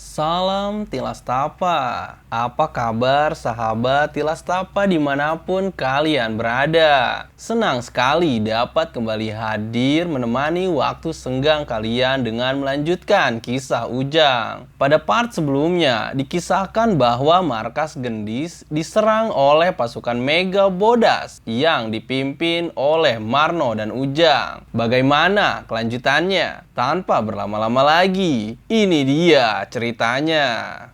Salam Tilastapa. Apa kabar sahabat Tilastapa dimanapun kalian berada? Senang sekali dapat kembali hadir menemani waktu senggang kalian dengan melanjutkan kisah Ujang. Pada part sebelumnya dikisahkan bahwa markas Gendis diserang oleh pasukan Mega Bodas yang dipimpin oleh Marno dan Ujang. Bagaimana kelanjutannya? Tanpa berlama-lama lagi, ini dia ceritanya.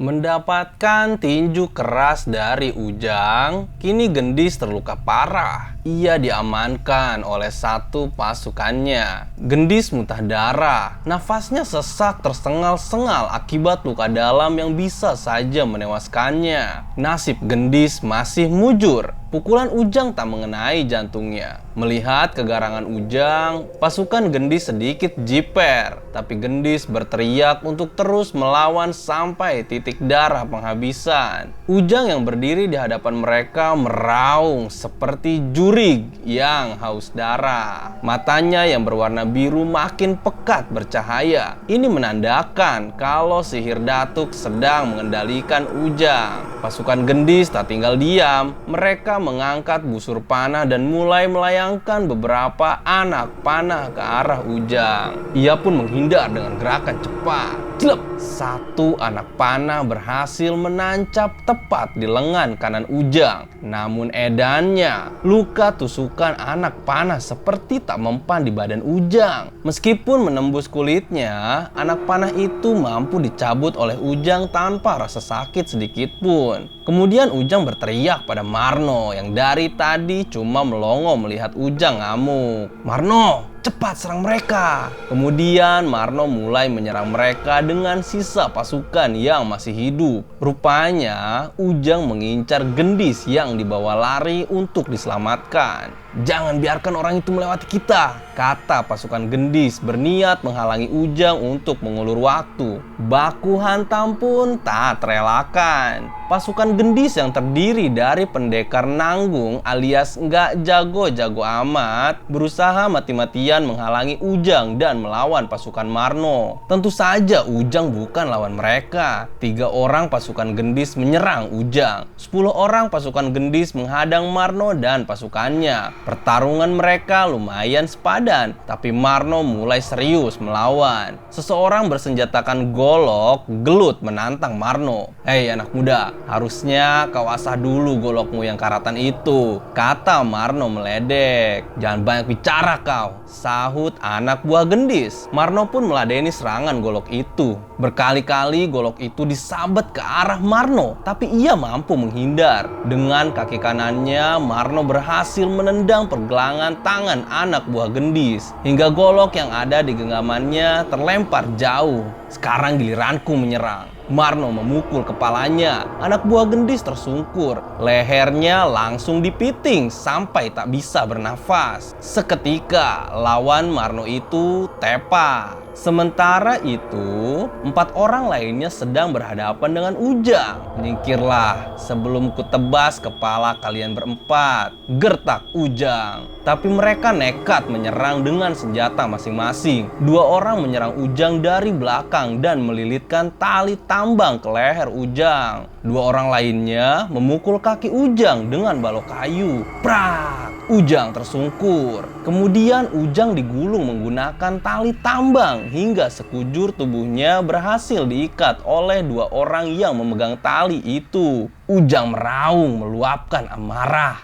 Mendapatkan tinju keras dari Ujang, kini Gendis terluka parah. Ia diamankan oleh satu pasukannya. Gendis muntah darah, nafasnya sesak tersengal-sengal akibat luka dalam yang bisa saja menewaskannya. Nasib Gendis masih mujur. Pukulan Ujang tak mengenai jantungnya. Melihat kegarangan Ujang, pasukan Gendis sedikit jiper. Tapi Gendis berteriak untuk terus melawan sampai titik darah penghabisan. Ujang yang berdiri di hadapan mereka meraung seperti jurig yang haus darah. Matanya yang berwarna biru makin pekat bercahaya. Ini menandakan kalau sihir datuk sedang mengendalikan Ujang. Pasukan Gendis tak tinggal diam. Mereka mengangkat busur panah dan mulai melayangkan beberapa anak panah ke arah Ujang. Ia pun menghindar dengan gerakan cepat. Jelek! Satu anak panah berhasil menancap tepat di lengan kanan Ujang. Namun edannya, luka tusukan anak panah seperti tak mempan di badan Ujang. Meskipun menembus kulitnya, anak panah itu mampu dicabut oleh Ujang tanpa rasa sakit sedikit pun. Kemudian Ujang berteriak pada Marno yang dari tadi cuma melongo melihat Ujang ngamuk. "Marno, cepat serang mereka!" Kemudian Marno mulai menyerang mereka dengan sisa pasukan yang masih hidup. Rupanya Ujang mengincar Gendis yang dibawa lari untuk diselamatkan. "Jangan biarkan orang itu melewati kita," kata pasukan Gendis berniat menghalangi Ujang untuk mengulur waktu. Baku hantam pun tak terelakkan. Pasukan Gendis yang terdiri dari pendekar nanggung alias nggak jago-jago amat berusaha mati-matian menghalangi Ujang dan melawan pasukan Marno. Tentu saja Ujang bukan lawan mereka. 3 orang pasukan Gendis menyerang Ujang. 10 orang pasukan Gendis menghadang Marno dan pasukannya. Pertarungan mereka lumayan sepadan, tapi Marno mulai serius melawan. Seseorang bersenjatakan golok gelut menantang Marno. "Hei anak muda, harusnya kau asah dulu golokmu yang karatan itu," kata Marno meledek. "Jangan banyak bicara kau," sahut anak buah Gendis. Marno pun meladeni serangan golok itu. Berkali-kali golok itu disabet ke arah Marno, tapi ia mampu menghindar. Dengan kaki kanannya, Marno berhasil menendang pergelangan tangan anak buah Gendis hingga golok yang ada di genggamannya terlempar jauh. "Sekarang giliranku menyerang." Marno memukul kepalanya. Anak buah Gendis tersungkur. Lehernya langsung dipiting sampai tak bisa bernafas. Seketika lawan Marno itu tepat. Sementara itu, 4 orang lainnya sedang berhadapan dengan Ujang. "Menyingkirlah sebelum kutebas kepala kalian berempat," gertak Ujang. Tapi mereka nekat menyerang dengan senjata masing-masing. 2 orang menyerang Ujang dari belakang dan melilitkan tali tambang ke leher Ujang. 2 orang lainnya memukul kaki Ujang dengan balok kayu. Prak! Ujang tersungkur. Kemudian Ujang digulung menggunakan tali tambang hingga sekujur tubuhnya berhasil diikat oleh 2 orang yang memegang tali itu. Ujang meraung meluapkan amarah.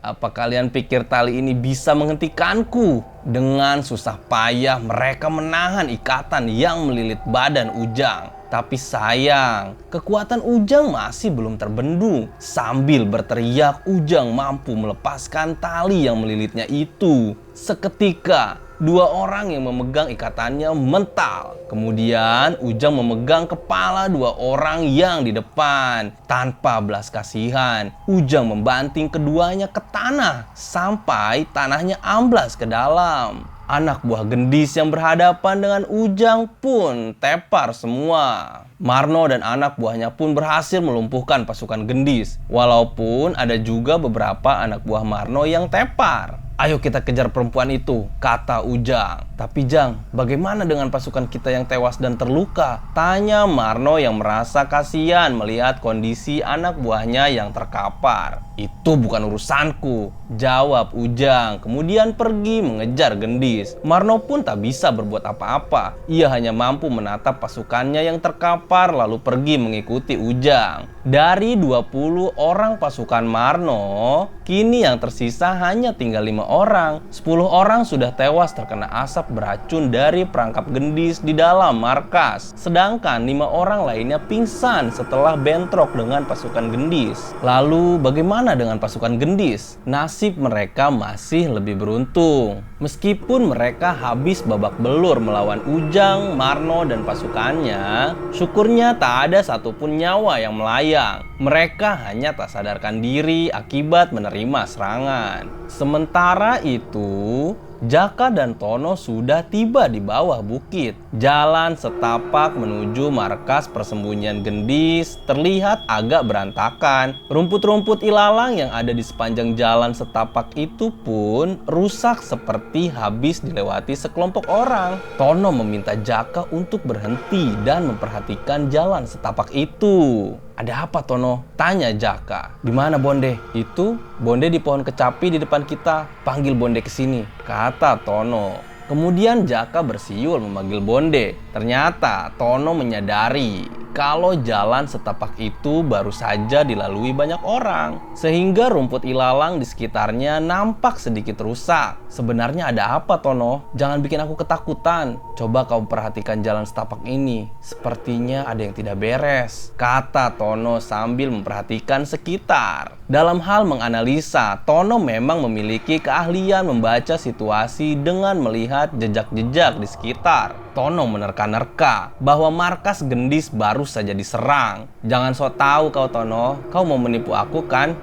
"Apa kalian pikir tali ini bisa menghentikanku?" Dengan susah payah mereka menahan ikatan yang melilit badan Ujang. Tapi sayang, kekuatan Ujang masih belum terbendung. Sambil berteriak, Ujang mampu melepaskan tali yang melilitnya itu. Seketika, Dua orang yang memegang ikatannya mental. Kemudian Ujang memegang kepala dua orang yang di depan. Tanpa belas kasihan, Ujang membanting keduanya ke tanah sampai tanahnya amblas ke dalam. Anak buah gendis yang berhadapan dengan Ujang pun tepar semua. Marno dan anak buahnya pun berhasil melumpuhkan pasukan gendis. Walaupun ada juga beberapa anak buah Marno yang tepar. Ayo kita kejar perempuan itu, kata Ujang. Tapi Jang, bagaimana dengan pasukan kita yang tewas dan terluka? Tanya Marno yang merasa kasihan melihat kondisi anak buahnya yang terkapar. Itu bukan urusanku, jawab Ujang. Kemudian pergi mengejar gendis. Marno pun tak bisa berbuat apa-apa. Ia hanya mampu menatap pasukannya yang terkapar lalu pergi mengikuti Ujang. Dari 20 orang pasukan Marno, kini yang tersisa hanya tinggal 5 orang. 10 orang sudah tewas terkena asap beracun dari perangkap gendis di dalam markas. Sedangkan 5 orang lainnya pingsan setelah bentrok dengan pasukan gendis. Lalu bagaimana dengan pasukan gendis? Nasib mereka masih lebih beruntung. Meskipun mereka habis babak belur melawan Ujang, Marno, dan pasukannya, syukurnya tak ada satupun nyawa yang melayang. Mereka hanya tak sadarkan diri akibat menerima serangan. Sementara itu, Jaka dan Tono sudah tiba di bawah bukit. Jalan setapak menuju markas persembunyian gendis terlihat agak berantakan. Rumput-rumput ilalang yang ada di sepanjang jalan setapak itu pun rusak seperti habis dilewati sekelompok orang. Tono meminta Jaka untuk berhenti dan memperhatikan jalan setapak itu. Ada apa Tono? Tanya Jaka. Di mana Bonde? Itu Bonde di pohon kecapi di depan kita. Panggil Bonde ke sini, kata Tono. Kemudian Jaka bersiul memanggil Bonde. Ternyata Tono menyadari kalau jalan setapak itu baru saja dilalui banyak orang, sehingga rumput ilalang di sekitarnya nampak sedikit rusak. Sebenarnya ada apa Tono? Jangan bikin aku ketakutan. Coba kau perhatikan jalan setapak ini. Sepertinya ada yang tidak beres, kata Tono sambil memperhatikan sekitar. Dalam hal menganalisa, Tono memang memiliki keahlian membaca situasi dengan melihat jejak-jejak di sekitar. Tono menerka-nerka bahwa markas gendis baru saja diserang. Jangan sok tahu kau Tono, kau mau menipu aku kan?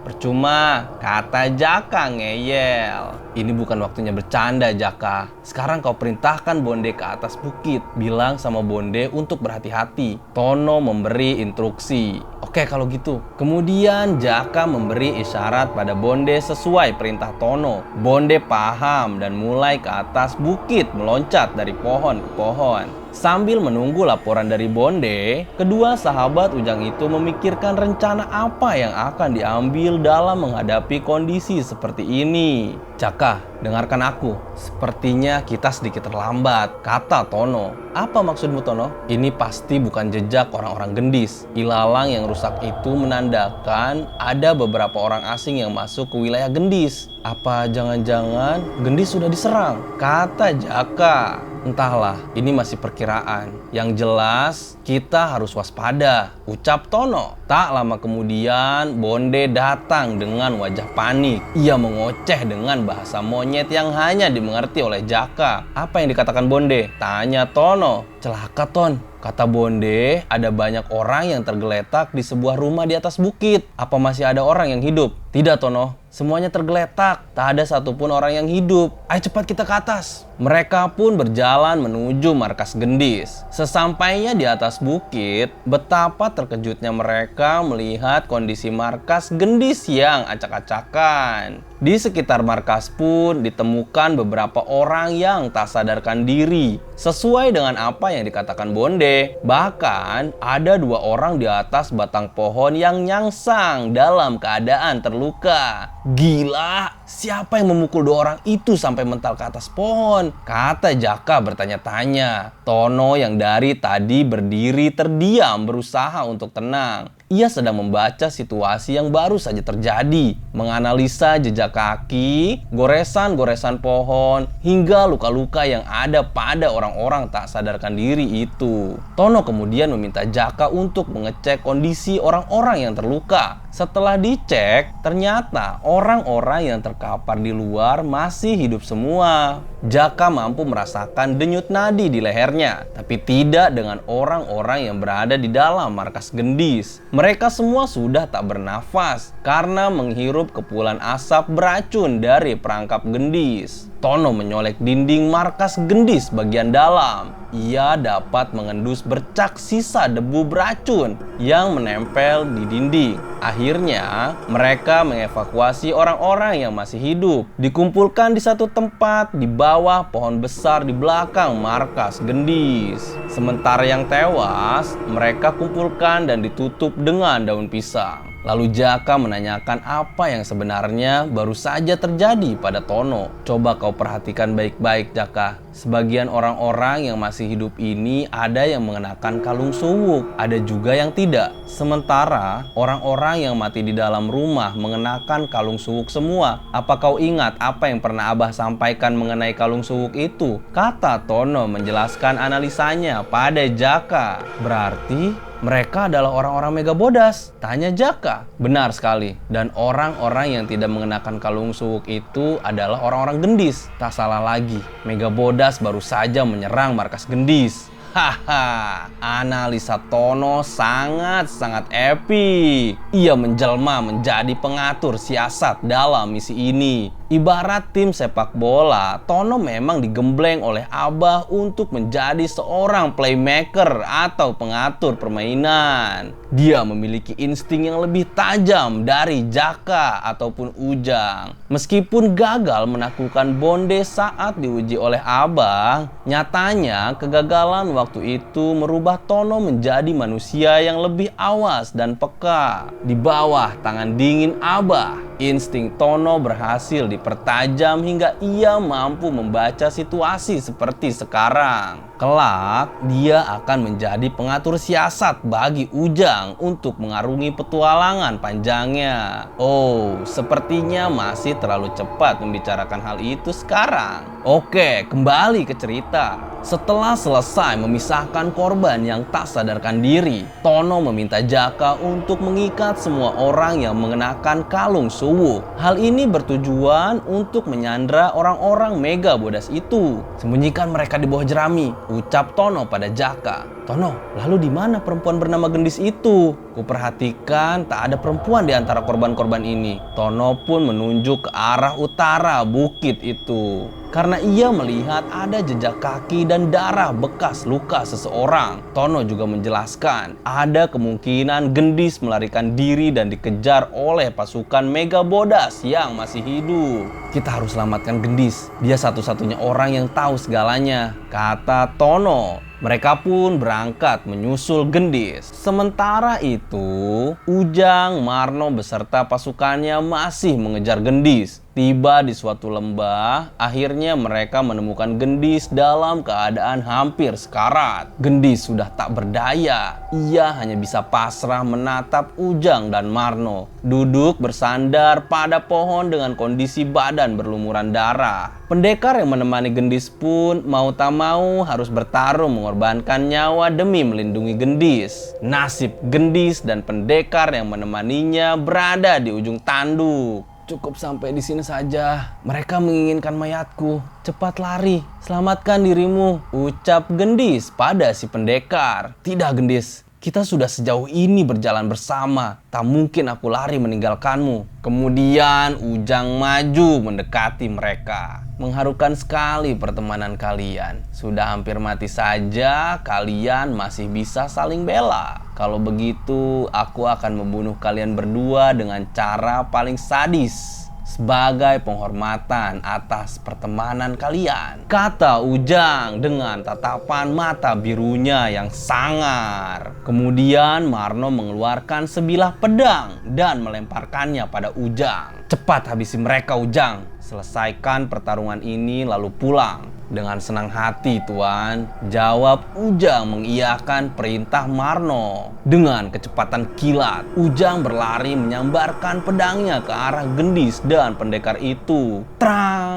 Percuma, kata Jaka ngeyel. Ini bukan waktunya bercanda Jaka. Sekarang kau perintahkan Bonde ke atas bukit. Bilang sama Bonde untuk berhati-hati. Tono memberi instruksi. Oke kalau gitu. Kemudian Jaka memberi isyarat pada Bonde sesuai perintah Tono. Bonde paham dan mulai ke atas bukit meloncat dari pohon ke pohon. Sambil menunggu laporan dari Bonde, kedua sahabat Ujang itu memikirkan rencana apa yang akan diambil dalam menghadapi kondisi seperti ini. Jaka, dengarkan aku. Sepertinya kita sedikit terlambat, kata Tono. Apa maksudmu Tono? Ini pasti bukan jejak orang-orang gendis. Ilalang yang rusak itu menandakan ada beberapa orang asing yang masuk ke wilayah gendis. Apa jangan-jangan gendis sudah diserang? Kata Jaka. Entahlah, ini masih perkiraan. Yang jelas, kita harus waspada, ucap Tono. Tak lama kemudian, Bonde datang dengan wajah panik. Ia mengoceh dengan bahasa monyet yang hanya dimengerti oleh Jaka. Apa yang dikatakan Bonde? Tanya Tono. Celaka Ton, kata Bonde, ada banyak orang yang tergeletak di sebuah rumah di atas bukit. Apa masih ada orang yang hidup? Tidak Tono, semuanya tergeletak. Tak ada satupun orang yang hidup. Ayo cepat kita ke atas. Mereka pun berjalan menuju markas gendis. Sesampainya di atas bukit, betapa terkejutnya mereka melihat kondisi markas gendis yang acak-acakan. Di sekitar markas pun ditemukan beberapa orang yang tak sadarkan diri. Sesuai dengan apa yang dikatakan Bonde, bahkan ada 2 orang di atas batang pohon yang nyangsang dalam keadaan terluka. Gila, siapa yang memukul 2 orang itu sampai mental ke atas pohon? Kata Jaka bertanya-tanya. Tono yang dari tadi berdiri terdiam berusaha untuk tenang. Ia sedang membaca situasi yang baru saja terjadi, menganalisa jejak kaki, goresan-goresan pohon, hingga luka-luka yang ada pada orang-orang tak sadarkan diri itu. Tono kemudian meminta Jaka untuk mengecek kondisi orang-orang yang terluka. Setelah dicek, ternyata orang-orang yang terkapar di luar masih hidup semua. Jaka mampu merasakan denyut nadi di lehernya, tapi tidak dengan orang-orang yang berada di dalam markas Gendis. Mereka semua sudah tak bernafas karena menghirup kepulan asap beracun dari perangkap Gendis. Tono menyolek dinding markas Gendis bagian dalam. Ia dapat mengendus bercak sisa debu beracun yang menempel di dinding. Akhirnya, mereka mengevakuasi orang-orang yang masih hidup. Dikumpulkan di satu tempat di bawah pohon besar di belakang markas Gendis. Sementara yang tewas, mereka kumpulkan dan ditutup dengan daun pisang. Lalu Jaka menanyakan apa yang sebenarnya baru saja terjadi pada Tono. Coba kau perhatikan baik-baik, Jaka. Sebagian orang-orang yang masih hidup ini ada yang mengenakan kalung suwuk, ada juga yang tidak. Sementara orang-orang yang mati di dalam rumah mengenakan kalung suwuk semua. Apa kau ingat apa yang pernah Abah sampaikan mengenai kalung suwuk itu? Kata Tono menjelaskan analisanya pada Jaka. Berarti mereka adalah orang-orang Megabodas? Tanya Jaka. Benar sekali. Dan orang-orang yang tidak mengenakan kalung suwuk itu adalah orang-orang Gendis. Tak salah lagi, Megabodas baru saja menyerang markas Gendis. Haha, analisa Tono sangat-sangat epik. Ia menjelma menjadi pengatur siasat dalam misi ini. Ibarat tim sepak bola, Tono memang digembleng oleh Abah untuk menjadi seorang playmaker atau pengatur permainan. Dia memiliki insting yang lebih tajam dari Jaka ataupun Ujang. Meskipun gagal menaklukkan Bonde saat diuji oleh Abah, nyatanya kegagalan waktu itu merubah Tono menjadi manusia yang lebih awas dan peka. Di bawah tangan dingin Abah, insting Tono berhasil dipertajam hingga ia mampu membaca situasi seperti sekarang. Kelak, dia akan menjadi pengatur siasat bagi Ujang untuk mengarungi petualangan panjangnya. Oh, sepertinya masih terlalu cepat membicarakan hal itu sekarang. Oke, kembali ke cerita. Setelah selesai memisahkan korban yang tak sadarkan diri, Tono meminta Jaka untuk mengikat semua orang yang mengenakan kalung suwuk. Hal ini bertujuan untuk menyandra orang-orang Megabodas itu. Sembunyikan mereka di bawah jerami, ucap Tono pada Jaka. Tono, lalu di mana perempuan bernama Gendis itu? Kuperhatikan tak ada perempuan di antara korban-korban ini. Tono pun menunjuk ke arah utara bukit itu. Karena ia melihat ada jejak kaki dan darah bekas luka seseorang. Tono juga menjelaskan ada kemungkinan Gendis melarikan diri dan dikejar oleh pasukan Megabodas yang masih hidup. Kita harus selamatkan Gendis. Dia satu-satunya orang yang tahu segalanya, kata Tono. Mereka pun berangkat menyusul Gendis. Sementara itu, Ujang, Marno beserta pasukannya masih mengejar Gendis. Tiba di suatu lembah, akhirnya mereka menemukan Gendis dalam keadaan hampir sekarat. Gendis sudah tak berdaya. Ia hanya bisa pasrah menatap Ujang dan Marno, duduk bersandar pada pohon dengan kondisi badan berlumuran darah. Pendekar yang menemani Gendis pun mau tak mau harus bertarung mengorbankan nyawa demi melindungi Gendis. Nasib Gendis dan pendekar yang menemaninya berada di ujung tanduk. Cukup sampai di sini saja. Mereka menginginkan mayatku. Cepat lari, selamatkan dirimu, ucap Gendis pada si pendekar. Tidak, Gendis. Kita sudah sejauh ini berjalan bersama. Tak mungkin aku lari meninggalkanmu. Kemudian Ujang maju mendekati mereka. Mengharukan sekali pertemanan kalian. Sudah hampir mati saja, kalian masih bisa saling bela. Kalau begitu, aku akan membunuh kalian berdua dengan cara paling sadis. Sebagai penghormatan atas pertemanan kalian, kata Ujang dengan tatapan mata birunya yang sangar. Kemudian Marno mengeluarkan sebilah pedang dan melemparkannya pada Ujang. Cepat habisi mereka, Ujang. Selesaikan pertarungan ini lalu pulang. Dengan senang hati, Tuan, jawab Ujang mengiyakan perintah Marno. Dengan kecepatan kilat, Ujang berlari menyambarkan pedangnya ke arah Gendis dan pendekar itu. Trang!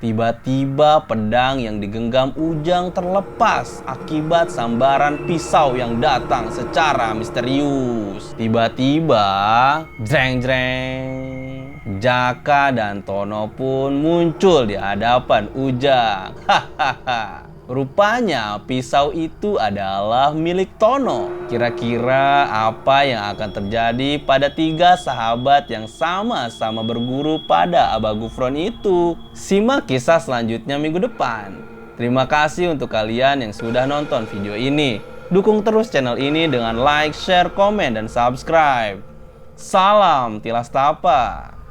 Tiba-tiba pedang yang digenggam Ujang terlepas akibat sambaran pisau yang datang secara misterius. Tiba-tiba, jreng-jreng, Jaka dan Tono pun muncul di hadapan Ujang. Hahaha. Rupanya pisau itu adalah milik Tono. Kira-kira apa yang akan terjadi pada tiga sahabat yang sama-sama berguru pada Abah Gufron itu? Simak kisah selanjutnya minggu depan. Terima kasih untuk kalian yang sudah nonton video ini. Dukung terus channel ini dengan like, share, komen, dan subscribe. Salam Tilas Tapa.